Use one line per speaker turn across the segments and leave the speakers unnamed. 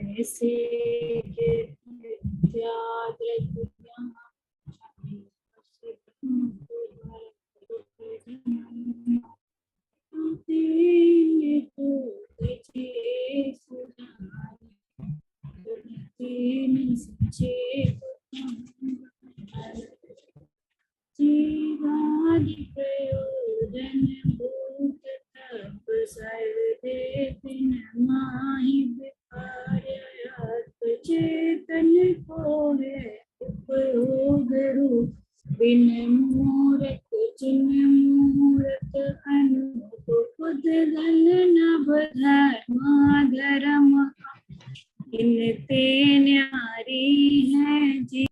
ऐसे याद जीवादि प्रयोजन भूत तप सर्वे दिन माहि विपर्ययत चेतन को है उपयोग रूप बिन मूरत चिन्ह मूरत अनुभव खुद गल नभ धर्म इनते न्यारी है जी।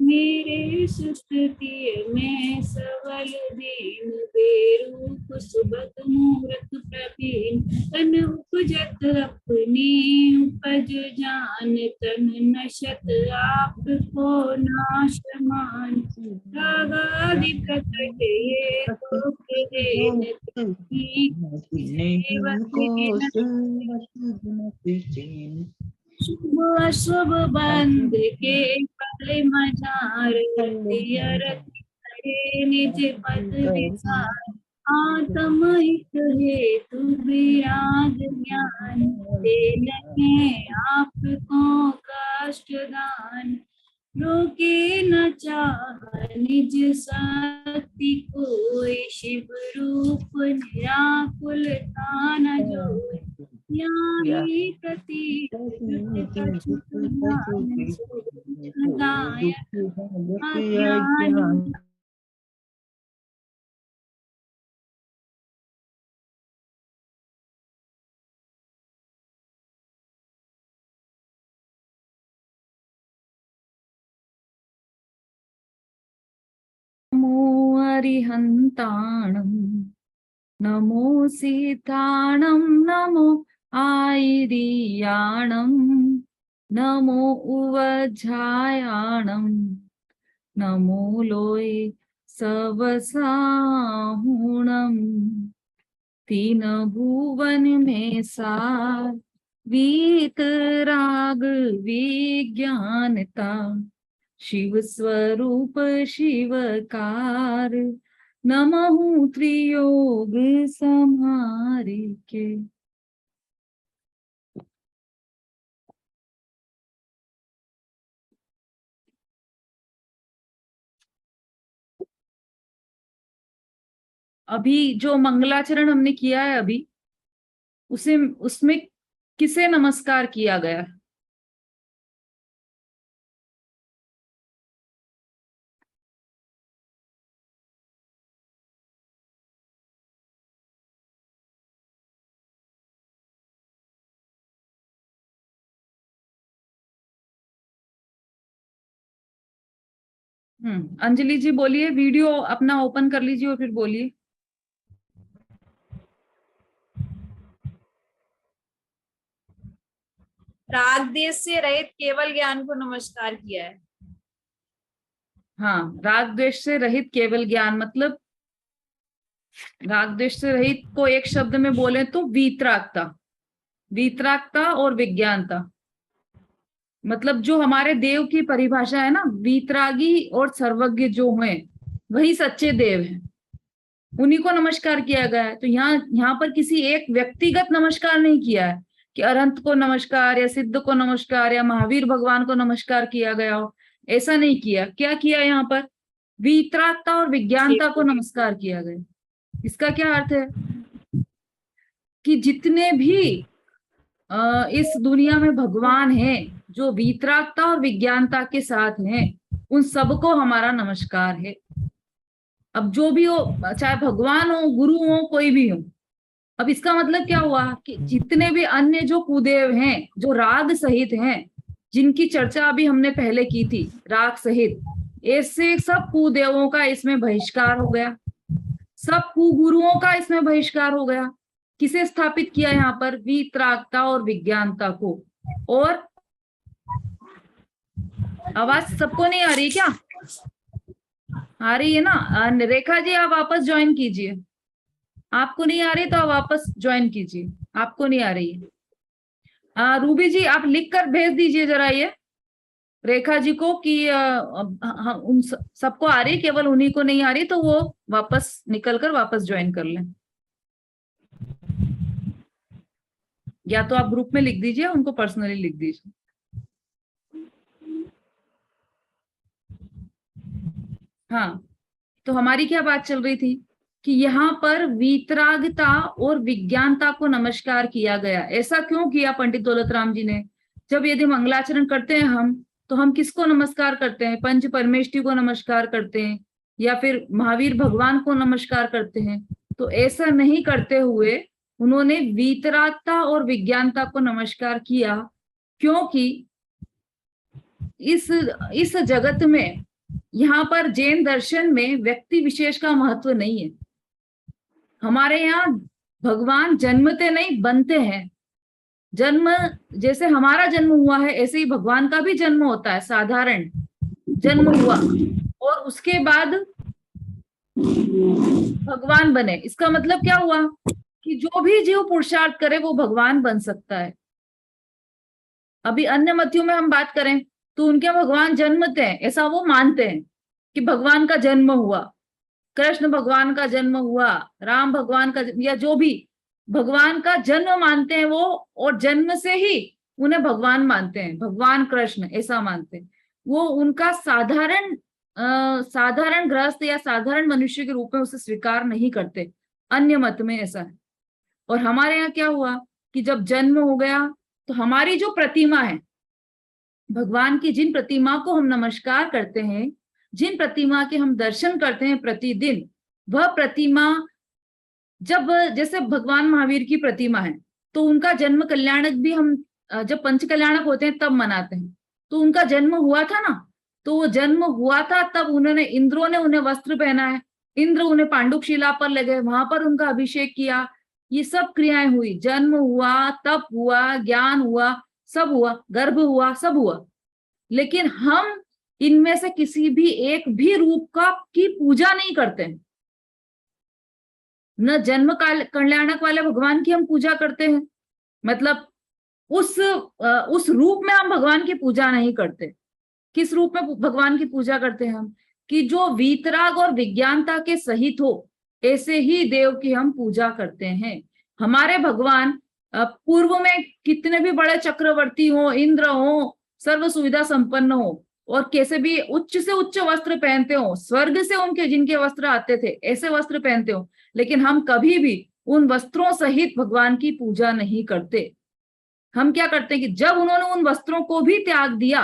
मेरे सुस्तुति में सबल दीन बेरूप सुबत मूरत प्रवीण तन उपजत अपनी उपज जान तन नशत आप को नाश मान रागादि प्रकट ये तो देन शुभ अशुभ बंद के फल मजार निज पद विचार आत्म हित हेतु विराग ज्ञान देने आपको कष्ट दान रोके न चाह निज शक्ति कोई शिव रूप निराकुल तान जोई प्रति
नमो अरिहन्ताणं नमो सीताणं नमो आयिरियाणं नमो उवझायाणं नमो लोय सवसाहुणं तीन भुवन में सार वीत राग विज्ञानता शिव स्वरूप शिवकार नमः त्रियोग संहारी के। अभी जो मंगलाचरण हमने किया है अभी उसमें किसे नमस्कार किया गया? अंजलि जी बोलिए, वीडियो अपना ओपन कर लीजिए और फिर बोलिए।
राग देश से रहित केवल ज्ञान को नमस्कार किया है।
हाँ, राग द्वेष से रहित केवल ज्ञान, मतलब राग द्वेष से रहित को एक शब्द में बोले तो वीतरागता, वीतरागता और विज्ञानता। मतलब जो हमारे देव की परिभाषा है ना, वीतरागी और सर्वज्ञ जो हैं वही सच्चे देव हैं, उन्हीं को नमस्कार किया गया है। तो यहाँ पर किसी एक व्यक्तिगत नमस्कार नहीं किया है कि अरहंत को नमस्कार या सिद्ध को नमस्कार या महावीर भगवान को नमस्कार किया गया हो, ऐसा नहीं किया। क्या किया यहाँ पर? वीतरागता और विज्ञानता को नमस्कार किया गया। इसका क्या अर्थ है कि जितने भी इस दुनिया में भगवान हैं, जो वीतरागता और विज्ञानता के साथ हैं, उन सबको हमारा नमस्कार है। अब जो भी हो, चाहे भगवान हो, गुरु हो, कोई भी हो। अब इसका मतलब क्या हुआ कि जितने भी अन्य जो कुदेव हैं, जो राग सहित हैं, जिनकी चर्चा अभी हमने पहले की थी, राग सहित, ऐसे सब कुदेवों का इसमें बहिष्कार हो गया, सब कुगुरुओं का इसमें बहिष्कार हो गया। किसे स्थापित किया यहाँ पर? वीतरागता और विज्ञानता को। और आवाज सबको नहीं आ रही क्या? आ रही है ना? रेखा जी आप वापस ज्वाइन कीजिए। आपको नहीं आ रही तो आप वापस ज्वाइन कीजिए, आपको नहीं आ रही है। रूबी जी आप लिख कर भेज दीजिए जरा ये रेखा जी को कि उन सबको आ रही, केवल उन्हीं को नहीं आ रही, तो वो वापस निकल कर वापस ज्वाइन कर लें। या तो आप ग्रुप में लिख दीजिए, उनको पर्सनली लिख दीजिए। हाँ, तो हमारी क्या बात चल रही थी कि यहाँ पर वीतरागता और विज्ञानता को नमस्कार किया गया। ऐसा क्यों किया पंडित दौलतराम जी ने? जब यदि मंगलाचरण करते हैं हम, तो हम किसको नमस्कार करते हैं? पंच परमेष्टि को नमस्कार करते हैं या फिर महावीर भगवान को नमस्कार करते हैं। तो ऐसा नहीं करते हुए उन्होंने वीतरागता और विज्ञानता को नमस्कार किया, क्योंकि इस जगत में, यहाँ पर जैन दर्शन में व्यक्ति विशेष का महत्व नहीं है। हमारे यहाँ भगवान जन्मते नहीं, बनते हैं। जन्म, जैसे हमारा जन्म हुआ है ऐसे ही भगवान का भी जन्म होता है, साधारण जन्म हुआ और उसके बाद भगवान बने। इसका मतलब क्या हुआ कि जो भी जीव पुरुषार्थ करे वो भगवान बन सकता है। अभी अन्य मतियों में हम बात करें तो उनके भगवान जन्मते हैं, ऐसा वो मानते हैं कि भगवान का जन्म हुआ, कृष्ण भगवान का जन्म हुआ, राम भगवान का, या जो भी भगवान का जन्म मानते हैं वो, और जन्म से ही उन्हें भगवान मानते हैं, भगवान कृष्ण ऐसा मानते हैं। वो उनका साधारण गृहस्थ या साधारण मनुष्य के रूप में उसे स्वीकार नहीं करते। अन्य मत में ऐसा है। और हमारे यहाँ क्या हुआ कि जब जन्म हो गया तो हमारी जो प्रतिमा है, भगवान की जिन प्रतिमा को हम नमस्कार करते हैं, जिन प्रतिमा के हम दर्शन करते हैं प्रतिदिन, वह प्रतिमा, जब जैसे भगवान महावीर की प्रतिमा है तो उनका जन्म कल्याणक भी हम जब पंच कल्याणक होते हैं तब मनाते हैं। तो उनका जन्म हुआ था ना, तो वो जन्म हुआ था तब उन्होंने, इंद्रों ने उन्हें वस्त्र पहना है, इंद्र उन्हें पांडुक शिला पर ले गए, वहां पर उनका अभिषेक किया, ये सब क्रियाएं हुई। जन्म हुआ, तप हुआ, ज्ञान हुआ, सब हुआ, गर्भ हुआ, सब हुआ। लेकिन हम इनमें से किसी भी एक भी रूप की पूजा नहीं करते हैं। न जन्म कल्याणक वाले भगवान की हम पूजा करते हैं, मतलब उस रूप में हम भगवान की पूजा नहीं करते। किस रूप में भगवान की पूजा करते हैं हम? कि जो वीतराग और विज्ञानता के सहित हो, ऐसे ही देव की हम पूजा करते हैं। हमारे भगवान पूर्व में कितने भी बड़े चक्रवर्ती हो, इंद्र हो, सर्व सुविधा संपन्न हो, और कैसे भी उच्च से उच्च वस्त्र पहनते हो, स्वर्ग से उनके जिनके वस्त्र आते थे ऐसे वस्त्र पहनते हो, लेकिन हम कभी भी उन वस्त्रों सहित भगवान की पूजा नहीं करते। हम क्या करते हैं कि जब उन्होंने उन वस्त्रों को भी त्याग दिया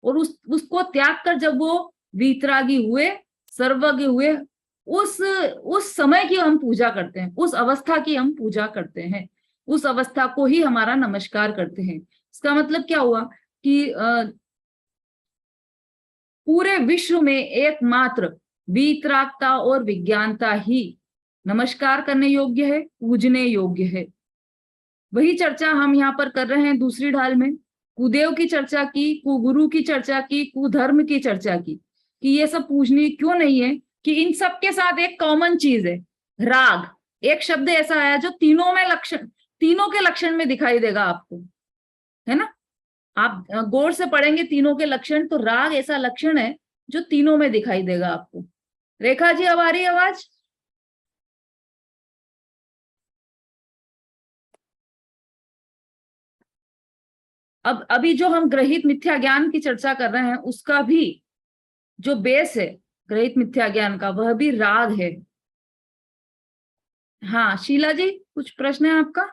और उसको त्याग कर जब वो वीतरागी हुए, सर्वज्ञ हुए, उस समय की हम पूजा करते हैं, उस अवस्था की हम पूजा करते हैं, उस अवस्था को ही हमारा नमस्कार करते हैं। इसका मतलब क्या हुआ कि पूरे विश्व में एकमात्र वीतरागता और विज्ञानता ही नमस्कार करने योग्य है, पूजने योग्य है। वही चर्चा हम यहाँ पर कर रहे हैं दूसरी ढाल में कुदेव की चर्चा की, कुगुरु की चर्चा की, कुधर्म की चर्चा की, कि ये सब पूजनीय क्यों नहीं है, कि इन सब के साथ एक कॉमन चीज है, राग। एक शब्द ऐसा आया जो तीनों में लक्षण, तीनों के लक्षण में दिखाई देगा आपको, है ना। आप गौर से पढ़ेंगे तीनों के लक्षण, तो राग ऐसा लक्षण है जो तीनों में दिखाई देगा आपको। रेखा जी, अब आ रही आवाज? अब अभी जो हम ग्रहित मिथ्या ज्ञान की चर्चा कर रहे हैं, उसका भी जो बेस है ग्रहित मिथ्या ज्ञान का, वह भी राग है। हाँ शीला जी, कुछ प्रश्न है आपका?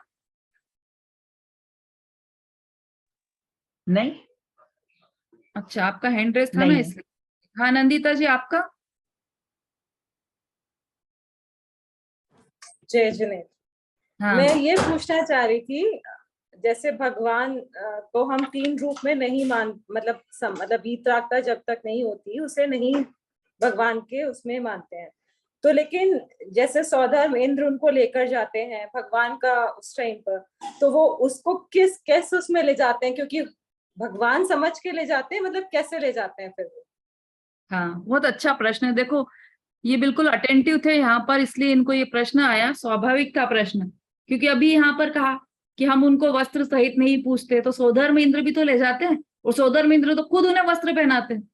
नहीं।
अच्छा, आपका हैंड रेस था ना,
नहीं।
इसलिए। हाँ नंदिता जी, आपका?
जय जने।
हाँ
मैं ये पूछना चाह रही थी, जैसे भगवान को हम तीन रूप में नहीं मतलब वीतरागता जब तक नहीं होती उसे नहीं भगवान के उसमें मानते हैं, तो लेकिन जैसे सौधर्म इंद्र उनको लेकर जाते हैं भगवान का उस टाइम पर, तो वो उसको कैसे उसमें ले जाते हैं, क्योंकि भगवान समझ के ले जाते हैं, मतलब कैसे ले जाते हैं फिर वो?
हाँ, बहुत अच्छा प्रश्न है। देखो, ये बिल्कुल अटेंटिव थे यहाँ पर, इसलिए इनको ये प्रश्न आया, स्वाभाविक था प्रश्न। क्योंकि अभी यहाँ पर कहा कि हम उनको वस्त्र सहित नहीं पूछते, तो सौधर्म इंद्र भी तो ले जाते हैं, और सौधर्म इंद्र तो खुद उन्हें वस्त्र पहनाते हैं,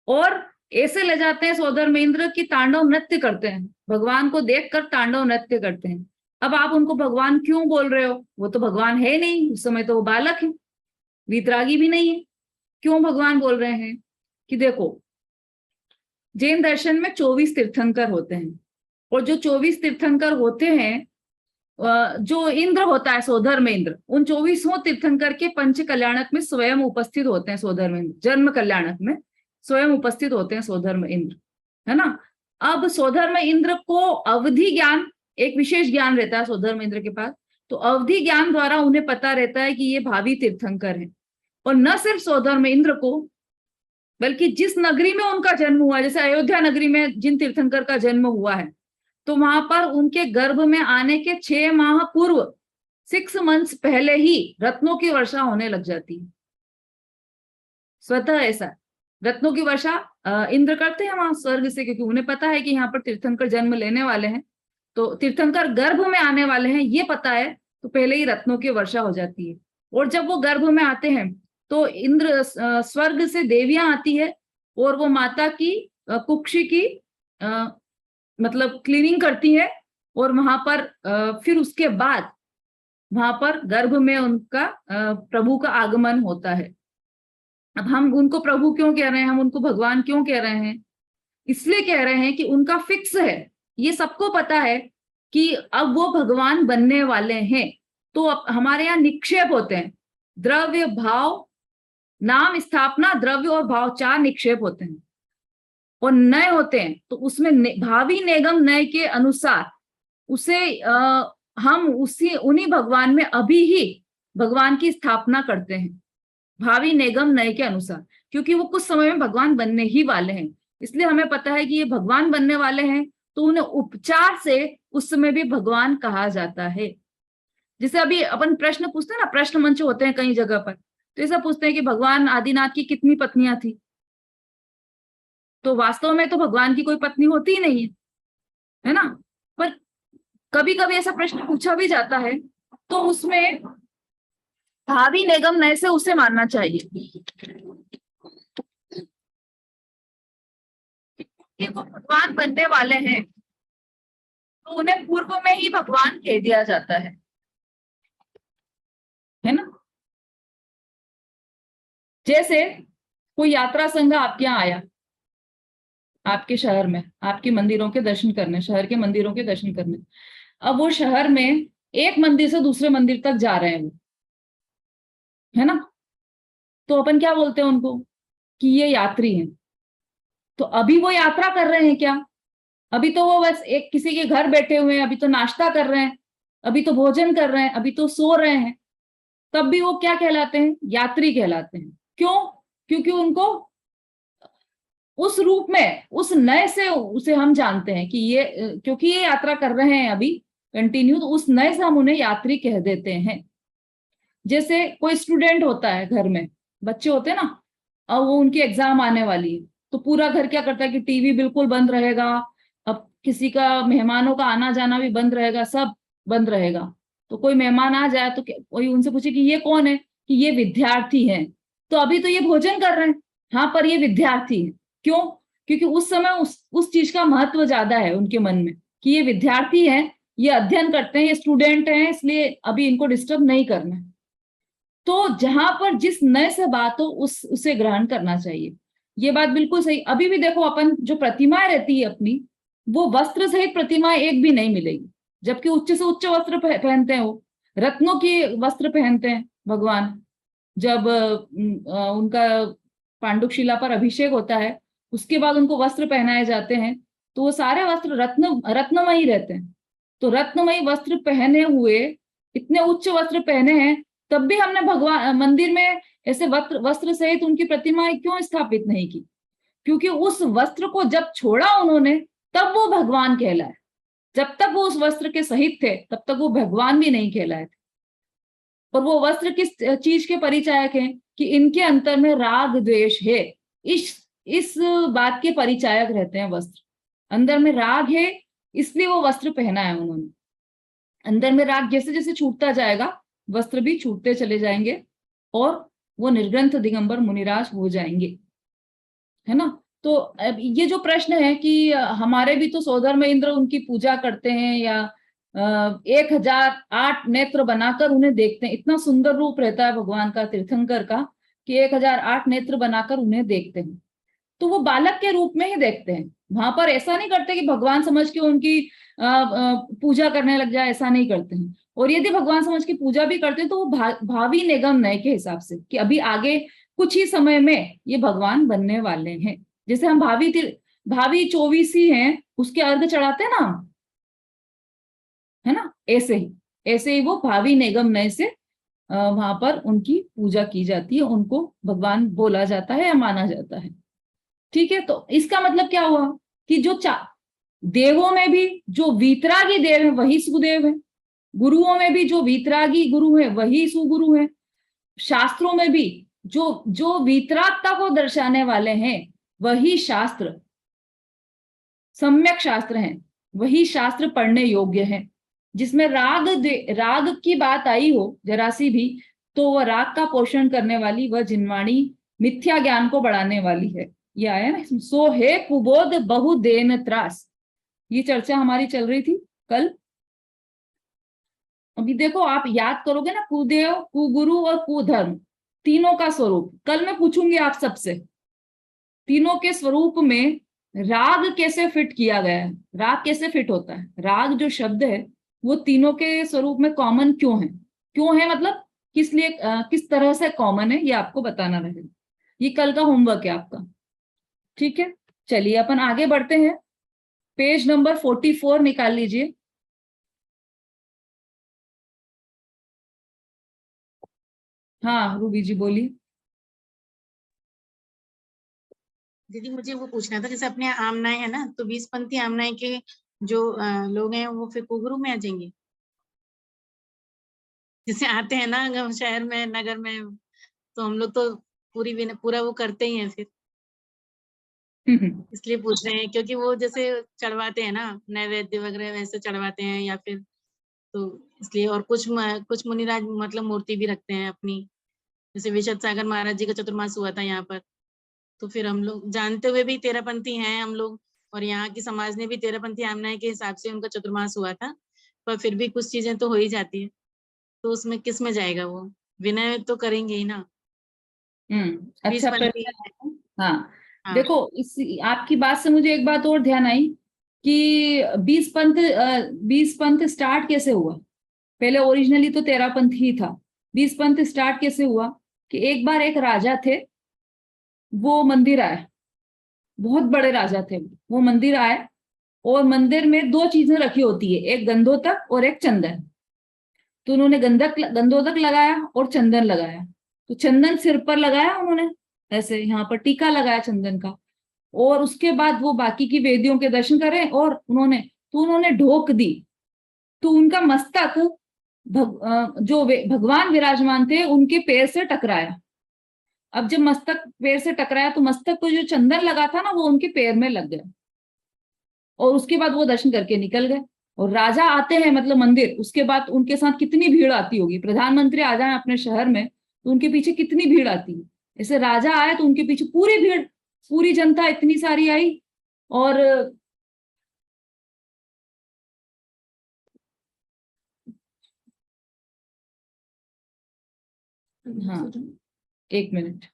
और ऐसे ले जाते हैं सौधर्म इंद्र की तांडव नृत्य करते हैं, भगवान को देखकर तांडव नृत्य करते हैं। अब आप उनको भगवान क्यों बोल रहे हो? वो तो भगवान है नहीं, उस समय तो वो बालक है, वीतरागी भी नहीं है। क्यों भगवान बोल रहे हैं? कि देखो, जैन दर्शन में 24 तीर्थंकर होते हैं, और जो 24 तीर्थंकर होते हैं, जो इंद्र होता है सौधर्म इंद्र, उन 24 तीर्थंकर के पंच कल्याणक में स्वयं उपस्थित होते हैं सौधर्म इंद्र, जन्म कल्याणक में स्वयं उपस्थित होते हैं सौधर्म इंद्र, है ना। अब सौधर्म इंद्र को अवधि ज्ञान, एक विशेष ज्ञान रहता है सौधर्म इंद्र के पास, तो अवधि ज्ञान द्वारा उन्हें पता रहता है कि ये भावी तीर्थंकर है। और न सिर्फ सौधर्म इंद्र को, बल्कि जिस नगरी में उनका जन्म हुआ, जैसे अयोध्या नगरी में जिन तीर्थंकर का जन्म हुआ है, तो वहां पर उनके गर्भ में आने के 6 माह पूर्व, 6 मंथ्स पहले ही रत्नों की वर्षा होने लग जाती है। स्वतः ऐसा रत्नों की वर्षा इंद्र करते हैं वहां स्वर्ग से, क्योंकि उन्हें पता है कि यहाँ पर तीर्थंकर जन्म लेने वाले हैं, तो तीर्थंकर गर्भ में आने वाले हैं ये पता है, तो पहले ही रत्नों की वर्षा हो जाती है। और जब वो गर्भ में आते हैं तो इंद्र स्वर्ग से देवियां आती है, और वो माता की कुक्षी की मतलब क्लीनिंग करती है, और वहां पर फिर उसके बाद वहां पर गर्भ में उनका प्रभु का आगमन होता है। अब हम उनको प्रभु क्यों कह रहे हैं, हम उनको भगवान क्यों कह रहे हैं? इसलिए कह रहे हैं कि उनका फिक्स है, ये सबको पता है कि अब वो भगवान बनने वाले हैं। तो अब हमारे यहाँ निक्षेप होते हैं, द्रव्य भाव नाम स्थापना, द्रव्य और भाव, 4 निक्षेप होते हैं, और नय होते हैं। तो उसमें भावी नेगम नय के अनुसार उसे हम उन्हीं भगवान में अभी ही भगवान की स्थापना करते हैं, भावी नेगम नय के अनुसार, क्योंकि वो कुछ समय में भगवान बनने ही वाले हैं। इसलिए हमें पता है कि ये भगवान बनने वाले हैं, तो उन्हें उपचार से उस समय भी भगवान कहा जाता है। जैसे अभी अपन प्रश्न पूछते हैं ना, प्रश्न मंच होते हैं कई जगह पर, तो ऐसा पूछते हैं कि भगवान आदिनाथ की कितनी पत्नियां थी? तो वास्तव में तो भगवान की कोई पत्नी होती ही नहीं है ना। पर कभी कभी ऐसा प्रश्न पूछा भी जाता है, तो उसमें भावी निगम नय से उसे मानना चाहिए कि वो भगवान बनने वाले हैं, तो उन्हें पूर्व में ही भगवान कह दिया जाता है ना। जैसे कोई यात्रा संघ आपके यहाँ आया, आपके शहर में, आपके मंदिरों के दर्शन करने, शहर के मंदिरों के दर्शन करने। अब वो शहर में एक मंदिर से दूसरे मंदिर तक जा रहे हैं वो, है ना। तो अपन क्या बोलते हैं उनको? कि ये यात्री हैं। तो अभी वो यात्रा कर रहे हैं क्या? अभी तो वो बस एक किसी के घर बैठे हुए हैं, अभी तो नाश्ता कर रहे हैं, अभी तो भोजन कर रहे हैं, अभी तो सो रहे हैं। तब भी वो क्या कहलाते हैं? यात्री कहलाते हैं। क्यों? क्योंकि उनको उस रूप में, उस नए से उसे हम जानते हैं कि ये, क्योंकि ये यात्रा कर रहे हैं अभी कंटिन्यू, तो उस नए से हम उन्हें यात्री कह देते हैं। जैसे कोई स्टूडेंट होता है घर में, बच्चे होते हैं ना, और वो उनकी एग्जाम आने वाली है, तो पूरा घर क्या करता है कि टीवी बिल्कुल बंद रहेगा, अब किसी का मेहमानों का आना जाना भी बंद रहेगा, सब बंद रहेगा। तो कोई मेहमान आ जाए तो कोई उनसे पूछे कि ये कौन है, कि ये विद्यार्थी है। तो अभी तो ये भोजन कर रहे हैं, हाँ, पर ये विद्यार्थी है। क्यों? क्योंकि उस समय उस चीज का महत्व ज्यादा है उनके मन में, कि ये विद्यार्थी है, ये अध्ययन करते हैं, ये स्टूडेंट हैं, इसलिए अभी इनको डिस्टर्ब नहीं करना है। तो जहां पर जिस नए से बात हो उसे ग्रहण करना चाहिए। ये बात बिल्कुल सही। अभी भी देखो, अपन जो प्रतिमाएं रहती है अपनी, वो वस्त्र सहित प्रतिमाएं एक भी नहीं मिलेगी, जबकि उच्च से उच्च वस्त्र पहनते हैं वो, रत्नों के वस्त्र पहनते हैं भगवान। जब उनका पांडुशिला पर अभिषेक होता है, उसके बाद उनको वस्त्र पहनाए जाते हैं, तो वो सारे वस्त्र रत्नमयी रहते हैं। तो रत्नमयी वस्त्र पहने हुए, इतने उच्च वस्त्र पहने हैं, तब भी हमने भगवान मंदिर में ऐसे वस्त्र सहित उनकी प्रतिमाएं क्यों स्थापित नहीं की? क्योंकि उस वस्त्र को जब छोड़ा उन्होंने, तब वो भगवान कहलाए। जब तक वो उस वस्त्र के सहित थे, तब तक वो भगवान भी नहीं कहलाए थे। और वो वस्त्र किस चीज के परिचायक हैं? कि इनके अंतर में राग द्वेष है, इस बात के परिचायक रहते हैं वस्त्र। अंदर में राग है, इसलिए वो वस्त्र पहना है उन्होंने। अंदर में राग जैसे जैसे छूटता जाएगा, वस्त्र भी छूटते चले जाएंगे, और वो निर्ग्रंथ दिगंबर मुनिराज हो जाएंगे, है ना। तो अब ये जो प्रश्न है कि हमारे भी तो सोदर में इंद्र उनकी पूजा करते हैं, या 1008 नेत्र बनाकर उन्हें देखते हैं। इतना सुंदर रूप रहता है भगवान का, तीर्थंकर का, कि 1008 नेत्र बनाकर उन्हें देखते हैं। तो वो बालक के रूप में ही देखते हैं, वहां पर ऐसा नहीं करते कि भगवान समझ के उनकी पूजा करने लग जाए, ऐसा नहीं करते हैं। और यदि भगवान समझ के पूजा भी करते हैं, तो वो भावी निगम नय के हिसाब से, कि अभी आगे कुछ ही समय में ये भगवान बनने वाले हैं। जैसे हम भावी 24 हैं, उसके अर्घ चढ़ाते हैं ना, है ना, ऐसे ही वो भावी निगम नय से वहां पर उनकी पूजा की जाती है, उनको भगवान बोला जाता है या माना जाता है। ठीक है, तो इसका मतलब क्या हुआ कि जो देवों में भी जो वीतरागी देव है वही सुदेव है, गुरुओं में भी जो वीतरागी गुरु है वही सुगुरु है, शास्त्रों में भी जो जो वीतरागता को दर्शाने वाले हैं वही शास्त्र, सम्यक शास्त्र हैं, वही शास्त्र पढ़ने योग्य है। जिसमें राग की बात आई हो जरा सी भी, तो वह राग का पोषण करने वाली वह जिनवाणी मिथ्या ज्ञान को बढ़ाने वाली है। ये आया ना, सो हे कुबोध बहु देन त्रास, ये चर्चा हमारी चल रही थी कल। अभी देखो, आप याद करोगे ना, कुदेव, कुगुरु और कुधर्म, तीनों का स्वरूप कल मैं पूछूंगी आप सबसे, तीनों के स्वरूप में राग कैसे फिट किया गया है, राग कैसे फिट होता है, राग जो शब्द है वो तीनों के स्वरूप में कॉमन क्यों है मतलब किस लिए, किस तरह से कॉमन है, ये आपको बताना रहेगा। ये कल का होमवर्क है आपका। ठीक है, चलिए अपन आगे बढ़ते हैं। पेज नंबर 44 निकाल लीजिए। हाँ रूबी जी बोलिए।
दीदी मुझे वो पूछना था, जैसे अपने आमनाएं है ना, तो 20 पंथी आमनाएं के जो लोग हैं वो फिर कुगुरु में आ जाएंगे, जैसे आते हैं ना शहर में, नगर में, तो हम लोग तो पूरा वो करते ही हैं फिर, इसलिए पूछ रहे हैं, क्योंकि वो जैसे चढ़वाते हैं ना नैवेद्य वगैरह वैसे चढ़वाते हैं, या फिर तो इसलिए। और कुछ मुनिराज मतलब मूर्ति भी रखते हैं अपनी, जैसे विशद सागर महाराज जी का चतुर्मास हुआ था यहाँ पर, तो फिर हम लोग जानते हुए भी 13 पंथी हैं हम लोग, और यहाँ की समाज ने भी 13 पंथी आमनाएं के हिसाब से उनका चतुर्मास हुआ था, पर फिर भी कुछ चीजें तो हो ही जाती है, तो उसमें किस में जाएगा वो, विनय तो करेंगे ही ना।
अच्छा प्रश्न है। हाँ,
हाँ।
देखो इस आपकी बात से मुझे एक बात और ध्यान आई कि 20 पंथ स्टार्ट कैसे हुआ। पहले ओरिजिनली तो 13 पंथ ही था, 20 पंथ स्टार्ट कैसे हुआ कि एक बार एक राजा थे, वो मंदिर आए, बहुत बड़े राजा थे, वो मंदिर आए, और मंदिर में 2 चीजें रखी होती है, एक गंधोदक और एक चंदन। तो उन्होंने गंधोदक लगाया और चंदन लगाया। तो चंदन सिर पर लगाया उन्होंने, ऐसे यहाँ पर टीका लगाया चंदन का, और उसके बाद वो बाकी की वेदियों के दर्शन करें, और उन्होंने ढोक दी, तो उनका मस्तक जो भगवान विराजमान थे उनके पैर से टकराया। अब जब मस्तक पैर से टकराया तो मस्तक को जो चंदन लगा था ना वो उनके पैर में लग गया, और उसके बाद वो दर्शन करके निकल गए। और राजा आते हैं मतलब मंदिर, उसके बाद उनके साथ कितनी भीड़ आती होगी। प्रधानमंत्री आ जाए अपने शहर में तो उनके पीछे कितनी भीड़ आती है। ऐसे राजा आए तो उनके पीछे पूरी भीड़, पूरी जनता इतनी सारी आई। और हाँ, एक मिनट।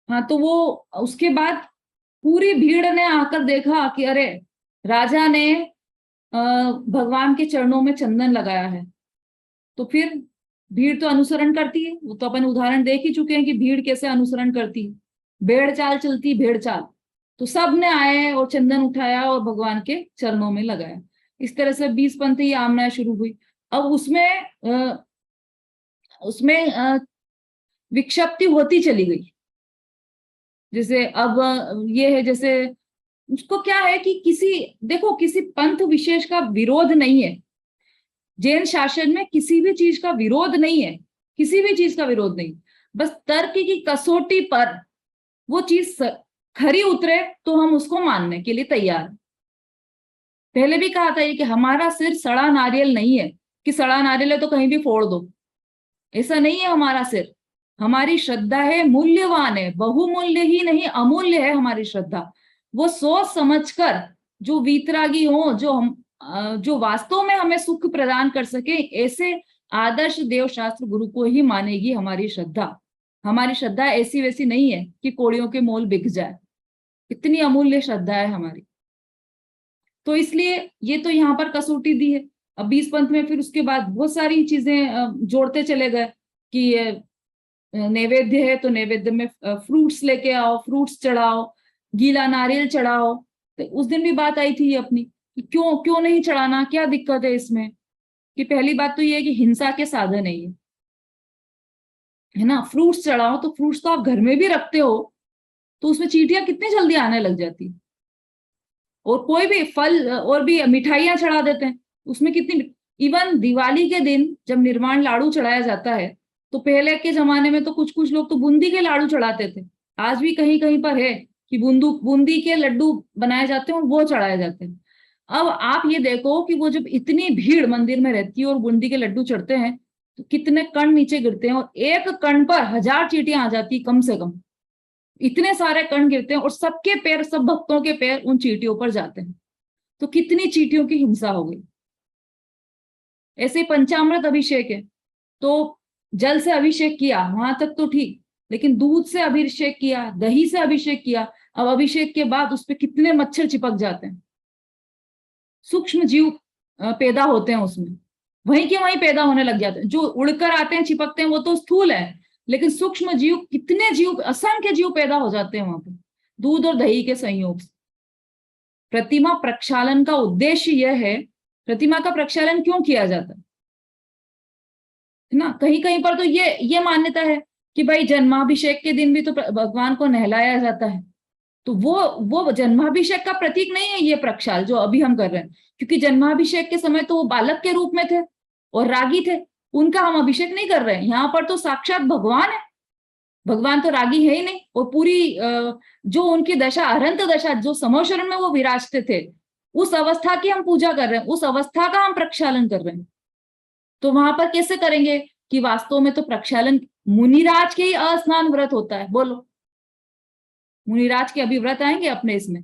हाँ, तो वो उसके बाद पूरी भीड़ ने आकर देखा कि अरे राजा ने भगवान के चरणों में चंदन लगाया है। तो फिर भीड़ तो अनुसरण करती है, वो तो अपन उदाहरण देख ही चुके हैं कि भीड़ कैसे अनुसरण करती है। भेड़ चाल चलती भेड़ चाल। तो सब ने आए और चंदन उठाया और भगवान के चरणों में लगाया। इस तरह से 20 पंथी आमनाएं शुरू हुई। अब उसमें विक्षिप्ति होती चली गई। जैसे अब ये है, जैसे उसको क्या है कि किसी पंथ विशेष का विरोध नहीं है। जैन शासन में किसी भी चीज का विरोध नहीं है, किसी भी चीज का विरोध नहीं। बस तर्क की कसौटी पर वो चीज खरी उतरे तो हम उसको मानने के लिए तैयार हैं। पहले भी कहा था ये कि हमारा सिर सड़ा नारियल नहीं है कि सड़ा नारियल है तो कहीं भी फोड़ दो, ऐसा नहीं है हमारा सिर। हमारी श्रद्धा है, मूल्यवान है, बहुमूल्य ही नहीं अमूल्य है हमारी श्रद्धा। वो सोच समझकर जो वीतरागी हो, जो वास्तव में हमें सुख प्रदान कर सके, ऐसे आदर्श देव शास्त्र गुरु को ही मानेगी हमारी श्रद्धा। हमारी श्रद्धा ऐसी वैसी नहीं है कि कोड़ियों के मोल बिक जाए। इतनी अमूल्य श्रद्धा है हमारी। तो इसलिए ये तो यहाँ पर कसौटी दी है। अब 20 पंथ में फिर उसके बाद बहुत सारी चीजें जोड़ते चले गए कि नैवेद्य है तो नैवेद्य में फ्रूट्स लेके आओ, फ्रूट्स चढ़ाओ, गीला नारियल चढ़ाओ। तो उस दिन भी बात आई थी अपनी कि क्यों नहीं चढ़ाना, क्या दिक्कत है इसमें। कि पहली बात तो ये है कि हिंसा के साधन है ना। फ्रूट्स चढ़ाओ तो फ्रूट्स तो आप घर में भी रखते हो, तो उसमें चींटियां कितनी जल्दी आने लग जाती। और कोई भी फल और भी मिठाइयां चढ़ा देते हैं, उसमें कितनी। इवन दिवाली के दिन जब निर्वाण लाड़ू चढ़ाया जाता है तो पहले के जमाने में तो कुछ लोग तो बूंदी के लाड़ू चढ़ाते थे। आज भी कहीं कहीं पर है कि बूंदी के लड्डू बनाए जाते हैं और वो चढ़ाए जाते हैं। अब आप ये देखो कि वो जब इतनी भीड़ मंदिर में रहती है और बूंदी के लड्डू चढ़ते हैं तो कितने कण नीचे गिरते हैं, और एक कण पर 1000 चींटियां आ जाती कम से कम। इतने सारे कण गिरते हैं और सबके पैर, सब भक्तों के पैर उन चींटियों पर जाते हैं। तो कितनी चींटियों की हिंसा हो गई। ऐसे पंचामृत अभिषेक है तो जल से अभिषेक किया वहां तक तो ठीक, लेकिन दूध से अभिषेक किया, दही से अभिषेक किया। अब अभिषेक के बाद उस पर कितने मच्छर चिपक जाते हैं। सूक्ष्म जीव पैदा होते हैं उसमें, वहीं के वहीं पैदा होने लग जाते हैं। जो उड़कर आते हैं चिपकते हैं वो तो स्थूल है, लेकिन सूक्ष्म जीव, कितने जीव, असंख्य जीव पैदा हो जाते हैं वहां पे दूध और दही के संयोग से। प्रतिमा प्रक्षालन का उद्देश्य यह है, प्रतिमा का प्रक्षालन क्यों किया जाता है ना। कहीं कहीं पर तो ये मान्यता है कि भाई जन्माभिषेक के दिन भी तो भगवान को नहलाया जाता है। तो वो जन्माभिषेक का प्रतीक नहीं है ये प्रक्षाल जो अभी हम कर रहे हैं, क्योंकि जन्माभिषेक के समय तो वो बालक के रूप में थे और रागी थे, उनका हम अभिषेक नहीं कर रहे हैं। यहाँ पर तो साक्षात भगवान है, भगवान तो रागी है ही नहीं। और पूरी जो उनकी दशा, अरंत दशा, जो समोशरण में वो विराजते थे, उस अवस्था की हम पूजा कर रहे हैं, उस अवस्था का हम प्रक्षालन कर रहे हैं। तो वहां पर कैसे करेंगे कि वास्तव में तो प्रक्षालन मुनिराज के ही अस्नान व्रत होता है। बोलो, मुनिराज के अभी व्रत आएंगे अपने इसमें,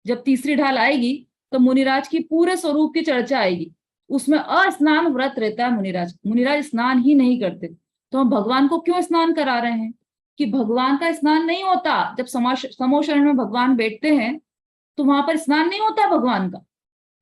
जब तीसरी ढाल आएगी तो मुनिराज की पूरे स्वरूप की चर्चा आएगी। उसमें अस्नान व्रत रहता है। मुनिराज स्नान ही नहीं करते, तो हम भगवान को क्यों स्नान करा रहे हैं कि भगवान का स्नान नहीं होता। जब समोशरण में भगवान बैठते हैं तो वहां पर स्नान नहीं होता भगवान का।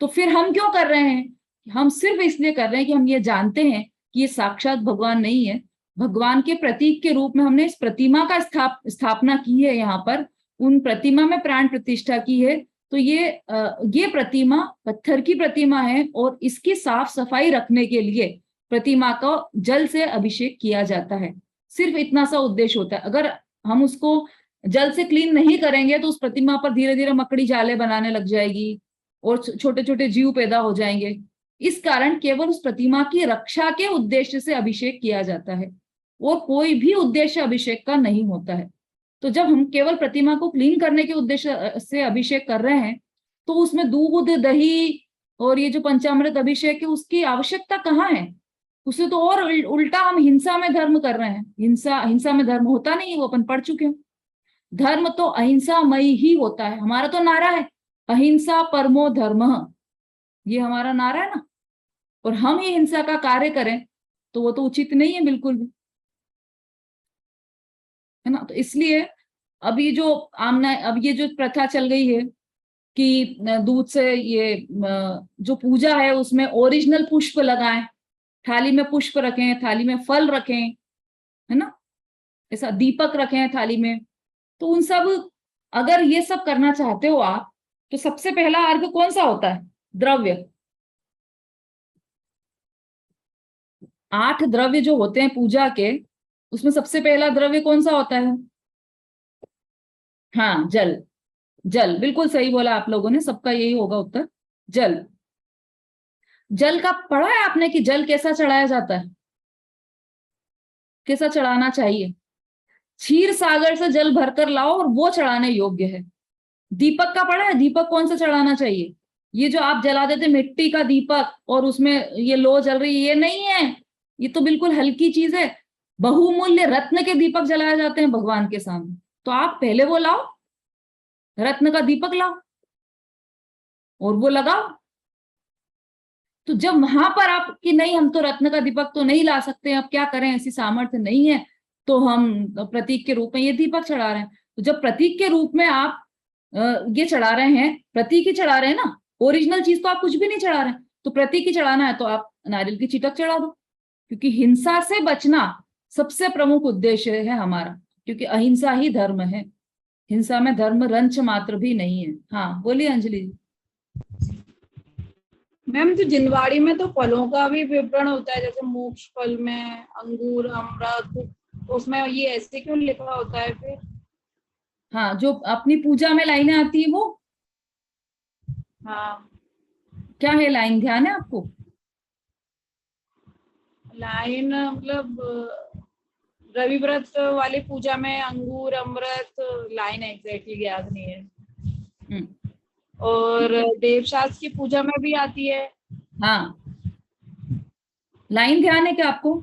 तो फिर हम क्यों कर रहे हैं? हम सिर्फ इसलिए कर रहे हैं कि हम ये जानते हैं कि ये साक्षात भगवान नहीं है, भगवान के प्रतीक के रूप में हमने इस प्रतिमा का स्थापना की है यहाँ पर, उन प्रतिमा में प्राण प्रतिष्ठा की है। तो ये प्रतिमा पत्थर की प्रतिमा है और इसकी साफ सफाई रखने के लिए प्रतिमा को जल से अभिषेक किया जाता है। सिर्फ इतना सा उद्देश्य होता है। अगर हम उसको जल से क्लीन नहीं करेंगे तो उस प्रतिमा पर धीरे धीरे मकड़ी जाले बनाने लग जाएगी और छोटे छोटे जीव पैदा हो जाएंगे। इस कारण केवल उस प्रतिमा की रक्षा के उद्देश्य से अभिषेक किया जाता है और कोई भी उद्देश्य अभिषेक का नहीं होता है। तो जब हम केवल प्रतिमा को क्लीन करने के उद्देश्य से अभिषेक कर रहे हैं तो उसमें दूध, दही और ये जो पंचामृत अभिषेक है उसकी आवश्यकता कहाँ है? उससे तो और उल्टा हम हिंसा में धर्म कर रहे हैं। हिंसा में धर्म होता नहीं है, वो अपन पढ़ चुके हैं। धर्म तो अहिंसामयी ही होता है। हमारा तो नारा है अहिंसा परमो धर्मः, ये हमारा नारा है ना। और हम ही हिंसा का कार्य करें तो वो तो उचित नहीं है बिल्कुल भी, है ना। तो इसलिए अब ये जो प्रथा चल गई है कि दूध से ये जो पूजा है उसमें ओरिजिनल पुष्प लगाएं, थाली में पुष्प रखें, थाली में फल रखें, है ना, ऐसा दीपक रखें थाली में। तो उन सब, अगर ये सब करना चाहते हो आप, तो सबसे पहला अर्घ कौन सा होता है? द्रव्य। 8 द्रव्य जो होते हैं पूजा के, उसमें सबसे पहला द्रव्य कौन सा होता है? हाँ, जल। जल, बिल्कुल सही बोला आप लोगों ने, सबका यही होगा उत्तर, जल। जल का पढ़ा है आपने कि जल कैसा चढ़ाया जाता है, कैसा चढ़ाना चाहिए? क्षीर सागर से जल भरकर लाओ और वो चढ़ाने योग्य है। दीपक का पढ़ा है? दीपक कौन सा चढ़ाना चाहिए? ये जो आप जला देते मिट्टी का दीपक और उसमें ये लो जल रही है, ये नहीं है, ये तो बिल्कुल हल्की चीज है। बहुमूल्य रत्न के दीपक जलाए जाते हैं भगवान के सामने। तो आप पहले वो लाओ, रत्न का दीपक लाओ और वो लगाओ। तो जब वहां पर आप कि नहीं, हम तो रत्न का दीपक तो नहीं ला सकते, अब क्या करें, ऐसी सामर्थ्य नहीं है, तो हम प्रतीक के रूप में ये दीपक चढ़ा रहे हैं। तो जब प्रतीक के रूप में आप ये चढ़ा रहे हैं, प्रतीक ही चढ़ा रहे हैं ना, ओरिजिनल चीज तो आप कुछ भी नहीं चढ़ा रहे हैं। तो प्रतीक ही चढ़ाना है तो आप नारियल की चिटक चढ़ा दो, क्योंकि हिंसा से बचना सबसे प्रमुख उद्देश्य है हमारा, क्योंकि अहिंसा ही धर्म है। हिंसा में धर्म रंच मात्र भी नहीं है। हाँ बोलिए अंजलि जी।
मैम, तो जिनवाड़ी में तो फलों का भी विवरण होता है, जैसे मोक्ष फल में अंगूर, अमृत, तो उसमें ये ऐसे क्यों लिखा होता है फिर?
हाँ, जो अपनी पूजा में लाइनें आती है वो।
हाँ,
क्या है लाइन, ध्यान है आपको?
लाइन मतलब रवि व्रत वाली पूजा में अंगूर, अमृत, लाइन एग्जैक्टली याद नहीं है। और देवशास्त्र की पूजा में भी आती है।
हाँ, लाइन ध्यान है क्या आपको?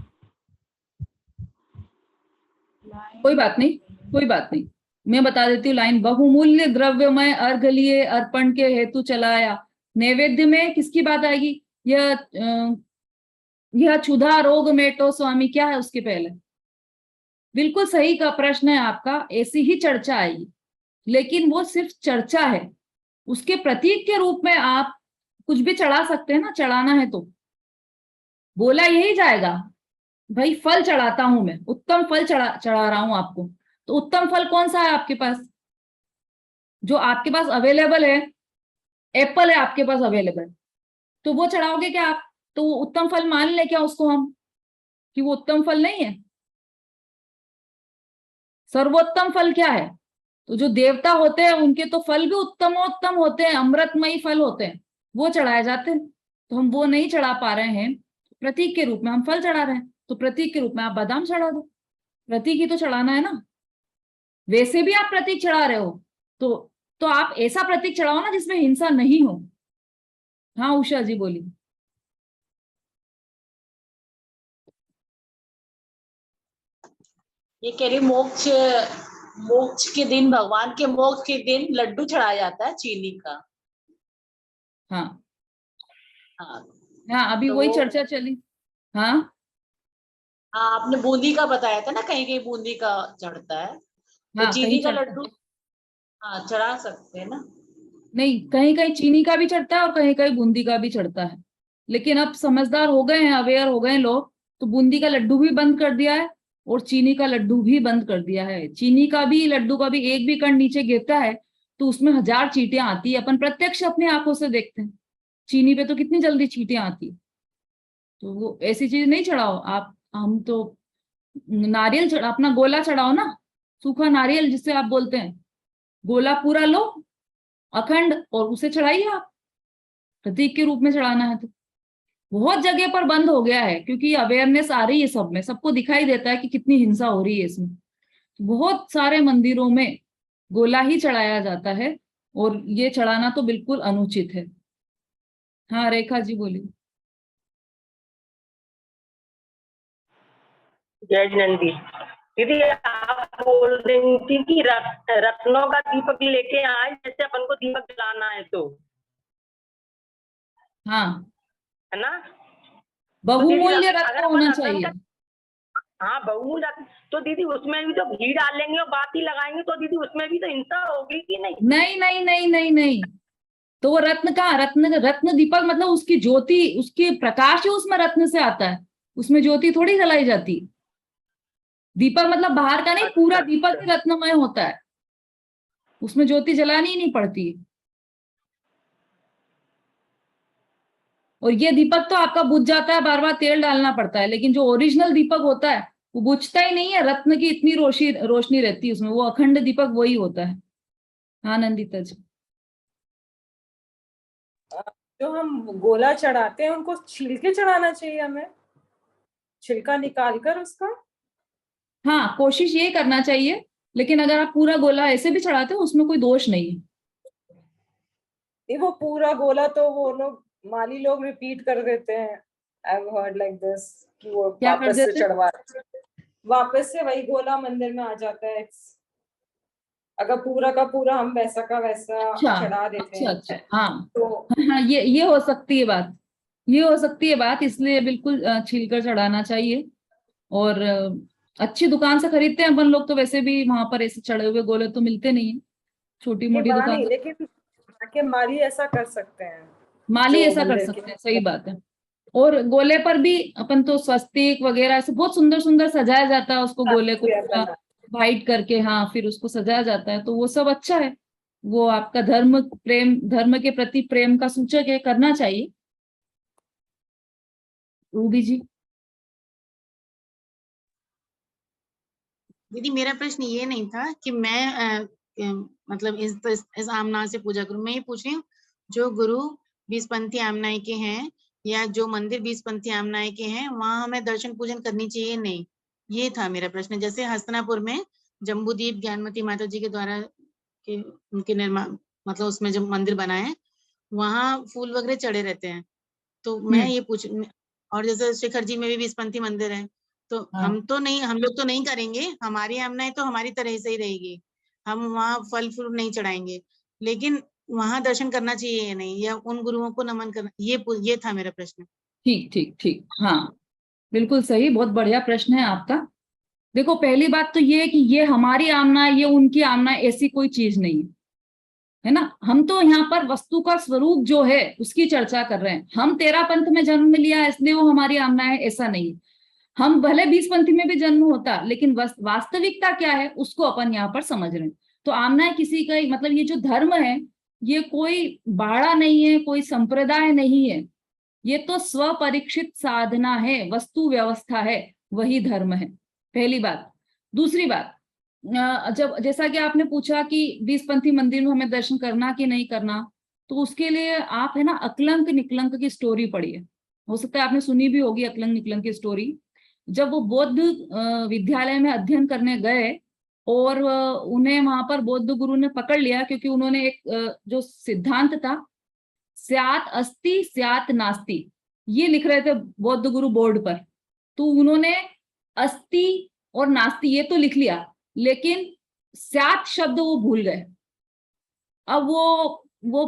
कोई बात नहीं, कोई बात नहीं, मैं बता देती हूँ लाइन। बहुमूल्य द्रव्यमय अर्घ लिए अर्पण के हेतु चलाया। नैवेद्य में किसकी बात आएगी? यह क्षुधा रोग मेटो स्वामी, क्या है उसके पहले? बिल्कुल सही का प्रश्न है आपका, ऐसी ही चर्चा आएगी, लेकिन वो सिर्फ चर्चा है। उसके प्रतीक के रूप में आप कुछ भी चढ़ा सकते हैं ना, चढ़ाना है तो बोला यही जाएगा, भाई फल चढ़ाता हूं मैं, उत्तम फल चढ़ा रहा हूं आपको। तो उत्तम फल कौन सा है आपके पास? जो आपके पास अवेलेबल है, एप्पल है आपके पास अवेलेबल, तो वो चढ़ाओगे क्या आप? तो वो उत्तम फल मान ले क्या उसको हम, कि वो उत्तम फल नहीं है? सर्वोत्तम फल क्या है? तो जो देवता होते हैं उनके तो फल भी उत्तमोत्तम होते हैं, अमृतमयी फल होते हैं, वो चढ़ाए जाते हैं। तो हम वो नहीं चढ़ा पा रहे हैं, प्रतीक के रूप में हम फल चढ़ा रहे हैं, तो प्रतीक के रूप में आप बादाम चढ़ा दो, प्रतीक ही तो चढ़ाना है ना। वैसे भी आप प्रतीक चढ़ा रहे हो तो आप ऐसा प्रतीक चढ़ाओ ना जिसमें हिंसा नहीं हो। हाँ उषा जी बोली।
ये कह रही मोक्ष के दिन, भगवान के मोक्ष के दिन लड्डू चढ़ाया जाता है चीनी का।
हाँ
हाँ
हाँ, अभी
तो
वही चर्चा चली। हाँ
हाँ, आपने बूंदी का बताया था ना, कहीं कहीं बूंदी का चढ़ता है, तो
हाँ,
चीनी
कहीं
का
चढ़ता
लड्डू
है।
हाँ चढ़ा सकते हैं ना।
नहीं, कहीं कहीं चीनी का भी चढ़ता है और कहीं कहीं बूंदी का भी चढ़ता है, लेकिन अब समझदार हो गए हैं, अवेयर हो गए हैं लोग, तो बूंदी का लड्डू भी बंद कर दिया है और चीनी का लड्डू भी बंद कर दिया है। चीनी का भी, लड्डू का भी एक भी कण नीचे गिरता है तो उसमें 1000 चींटियां आती है, अपन प्रत्यक्ष अपने आंखों से देखते हैं। चीनी पे तो कितनी जल्दी चींटियां आती है। तो वो ऐसी चीज नहीं चढ़ाओ आप। हम तो नारियल चढ़ा, अपना गोला चढ़ाओ ना, सूखा नारियल जिसे आप बोलते हैं, गोला पूरा लो अखंड और उसे चढ़ाइए आप, प्रतीक के रूप में चढ़ाना है। तो बहुत जगह पर बंद हो गया है क्योंकि अवेयरनेस आ रही है सब में, सबको दिखाई देता है कि कितनी हिंसा हो रही है इसमें। बहुत सारे मंदिरों में गोला ही चढ़ाया जाता है और ये चढ़ाना तो बिल्कुल अनुचित है। हाँ रेखा जी बोलिए।
जय नंदी दीदी, आप बोल रही थी कि रत्नों का दीपक लेके आए, जैसे अपन को दीपक जलाना है तो,
हाँ
है ना?
बहुमूल्य
तो
रत्न होना चाहिए।
हाँ बहुमूल्य। तो दीदी उसमें भी तो घी डालेंगे और बाती लगाएंगे तो दीदी उसमें भी तो हिंसा होगी कि नहीं?
नहीं नहीं नहीं नहीं नहीं, तो वो रत्न का रत्न दीपक मतलब उसकी ज्योति, उसकी प्रकाश ही उसमें रत्न से आता है, उसमें ज्योति थोड़ी जलाई जाती। दीपक मतलब बाहर का नहीं, पूरा दीपक ही रत्नमय होता है, उसमें ज्योति जलानी ही नहीं पड़ती। और ये दीपक तो आपका बुझ जाता है, बार बार तेल डालना पड़ता है, लेकिन जो ओरिजिनल दीपक होता है वो बुझता ही नहीं है, रत्न की इतनी रोशनी रहती है उसमें, वो अखंड दीपक वही होता है। हाँ नंदिता जी।
जो हम गोला चढ़ाते हैं उनको छील के चढ़ाना चाहिए हमें, छिलका निकाल कर उसका।
हाँ कोशिश ये करना चाहिए, लेकिन अगर आप पूरा गोला ऐसे भी चढ़ाते हो उसमें कोई दोष नहीं है।
ये वो पूरा गोला तो वो लोग माली लोग रिपीट कर देते हैं, I have heard like this, कि वो
क्या कर
वापस से
देते?
चढ़वा, वापस से वही गोला मंदिर में आ जाता है। अगर पूरा का पूरा हम वैसा का वैसा
अच्छा
चढ़ा देते
अच्छा
हैं
अच्छा, हाँ
तो
हाँ, ये हो सकती है बात, ये हो सकती है बात, इसलिए बिल्कुल छील कर चढ़ाना चाहिए। और अच्छी दुकान से खरीदते हैं अपन लोग तो वैसे भी वहां पर ऐसे चढ़े हुए गोले तो मिलते नहीं है, छोटी मोटी
वहां
दुकान
नहीं,
से।
लेकिन के माली ऐसा कर सकते हैं,
माली
जो
ऐसा कर
मंदिर
सकते हैं,
के।
सही बात है। और गोले पर भी अपन तो स्वस्तिक वगैरह ऐसे बहुत सुंदर सुंदर सजाया जाता है उसको, गोले को पूरा वाइट करके, हाँ फिर उसको सजाया जाता है, तो वो सब अच्छा है। वो आपका धर्म प्रेम, धर्म के प्रति प्रेम का सूचक है, करना चाहिए। रूबी जी।
दीदी मेरा प्रश्न ये नहीं था कि मैं मतलब इस आमना से पूजा करूं, मैं ये पूछ रही हूँ जो गुरु 20पंथी आमनाई के हैं या जो मंदिर 20पंथी आमनाई के हैं वहां हमें दर्शन पूजन करनी चाहिए नहीं, ये था मेरा प्रश्न। जैसे हस्तनापुर में जम्बूदीप ज्ञानमती माता जी के द्वारा के उनके निर्माण, मतलब उसमें जब मंदिर बना है वहां फूल वगैरह चढ़े रहते हैं, तो मैं ये पूछ, और जैसे शिखर जी में भी 20पंथी मंदिर है, तो
हाँ
हम तो नहीं, हम लोग तो नहीं करेंगे, हमारी आमनाएं तो हमारी तरह से ही रहेगी, हम वहाँ फल फ्रूट नहीं चढ़ाएंगे, लेकिन वहां दर्शन करना चाहिए या नहीं, या उन गुरुओं को नमन करना, ये था मेरा प्रश्न।
ठीक ठीक ठीक, हाँ बिल्कुल सही, बहुत बढ़िया प्रश्न है आपका। देखो पहली बात तो ये है कि ये हमारी आमना, ये उनकी आमना, ऐसी कोई चीज नहीं है, है ना। हम तो यहाँ पर वस्तु का स्वरूप जो है उसकी चर्चा कर रहे हैं। हम 13 पंथ में जन्म लिया इसलिए वो हमारी आमना है, ऐसा नहीं। हम भले 20पंथी में भी जन्म होता, लेकिन वास्तविकता क्या है उसको अपन यहाँ पर समझ रहे हैं। तो आमना किसी का, मतलब ये जो धर्म है ये कोई बाड़ा नहीं है, कोई संप्रदाय नहीं है, ये तो स्वपरीक्षित साधना है, वस्तु व्यवस्था है, वही धर्म है, पहली बात। दूसरी बात, जब जैसा कि आपने पूछा कि 20पंथी मंदिर में हमें दर्शन करना कि नहीं करना, तो उसके लिए आप है ना अकलंक निकलंक की स्टोरी पढ़िए। हो सकता है आपने सुनी भी होगी अकलंक निकलंक की स्टोरी। जब वो बौद्ध विद्यालय में अध्ययन करने गए और उन्हें वहां पर बौद्ध गुरु ने पकड़ लिया, क्योंकि उन्होंने एक जो सिद्धांत था, स्यात् अस्ति स्यात् नास्ति, ये लिख रहे थे बौद्ध गुरु बोर्ड पर। तो उन्होंने अस्ति और नास्ति ये तो लिख लिया, लेकिन स्यात् शब्द वो भूल गए। अब वो